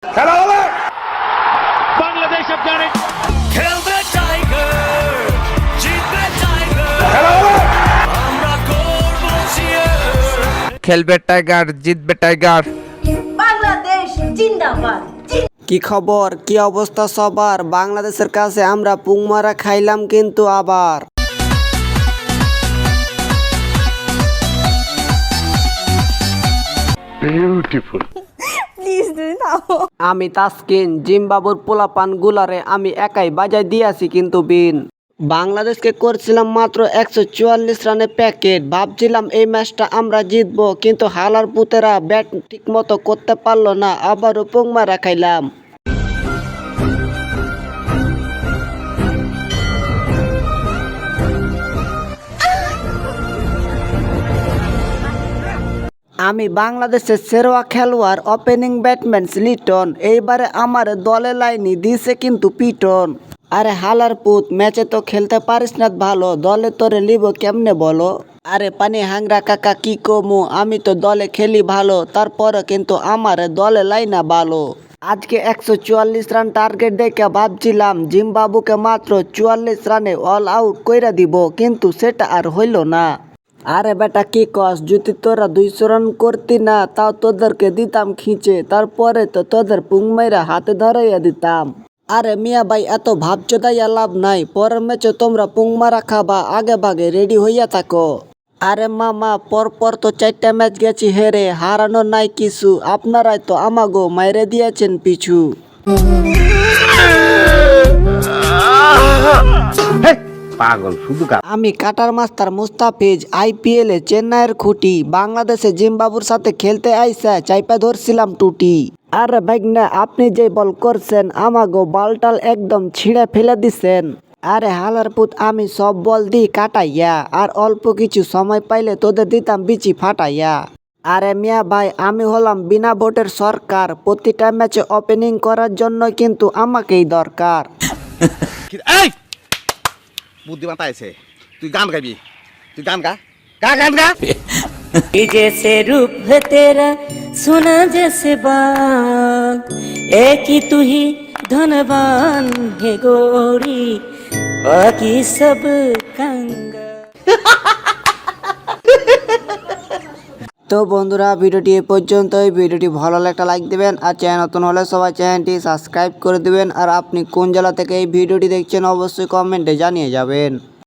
খেলা হবে। বাংলাদেশ আফগান খেলবে টাইগার, জিতবে টাইগার, খেলা হবে। আমরা করব cheer। খেলবে টাইগার, জিতবে টাইগার। বাংলাদেশ জিন্দাবাদ। কি খবর, কি অবস্থা সবার? বাংলাদেশের কাছে আমরা পুংমারা খাইলাম কিন্তু আবার। প্লিজ তুমি থামো। আমি তাসকিন, জিম্বাবুর পোলাপান গুলারে আমি একাই বাজাই দিয়েছি কিন্তু বিন। বাংলাদেশকে করছিলাম মাত্র 144 রানের প্যাকেট। ভাবছিলাম এই ম্যাচটা আমরা জিতবো, কিন্তু হালার পুতেরা ব্যাট ঠিক মতো করতে পারলো না, আবারও পুংমারা খাইলাম। আমি বাংলাদেশের সেরা খেলোয়াড় ওপেনিং ব্যাটসম্যান লিটন, এইবারে আমার দলে লাইনি দিছে কিন্তু পিটন। আরে হালার পুত, ম্যাচে তো খেলতে পারিস না ভালো, দলে তোরে লিব কেমনে বলো? আরে পানি হাংরা কাকা কি কমু, আমি তো দলে খেলি ভালো, তারপরে কিন্তু আমার দলে লাইনা ভালো। আজকে 144 রান টার্গেট দেখে ভাবছিলাম জিম্বাবুকে মাত্র 44 রানে অল আউট কইরা দিব, কিন্তু সেটা আর হইল না। আরে বেটা কি কস, যদি তোরা 200 রান করতি না তাও তোদেরকে দিতাম খিঁচে, তারপরে তো তোদের পুংমাইরা হাতে ধরাইয়া দিতাম। আরে মিয়া ভাই, এত ভাবচোদাইয়া লাভ নাই, পরের ম্যাচে তোমরা পুংমারা খাবা, আগে ভাগে রেডি হইয়া থাকো। আরে মামা, পরপর তো 4টা ম্যাচ গেছি হেরে, হারানো নাই কিছু, আপনারাই তো আমাগো মাইরে দিয়েছেন পিছু। পাগল শুধু আমি কাটার মাস্টার মুস্তাফিজ, আইপিএলে চেন্নাইয়ের খুঁটি, বাংলাদেশে জিম্বাবুর সাথে খেলতে আইসা চাইপা ধরছিলাম টুটি। আরে ভাইগনা, আপনি যে বল করছেন আমাগো বালটাল একদম ছিঁড়ে ফেলে দিছেন। আরে হালার পুত, আমি সব বল দিই কাটাইয়া, আর অল্প কিছু সময় পাইলে তোদের দিতাম বিচি ফাটাইয়া। আরে মিয়া ভাই, আমি হলাম বিনা ভোটের সরকার, প্রতিটা ম্যাচে ওপেনিং করার জন্য কিন্তু আমাকেই দরকার। এই বুদ্ধিমান আছে, তুই গান গাইবি, তুই গান গা গান গা। जैसे रूप है तेरा सुना जैसे बाग, एक ही तू ही धनवान है गोरी, बाकी सब कंगा। তো বন্ধুরা, ভিডিওটি এ পর্যন্তই। ভিডিওটি ভালো লাগলে একটা লাইক দিবেন, আর চ্যানেল নতুন হলে সবাই চ্যানেলটি সাবস্ক্রাইব করে দিবেন। আর আপনি কোন জেলা থেকে এই ভিডিওটি দেখছেন অবশ্যই কমেন্টে জানিয়ে যাবেন।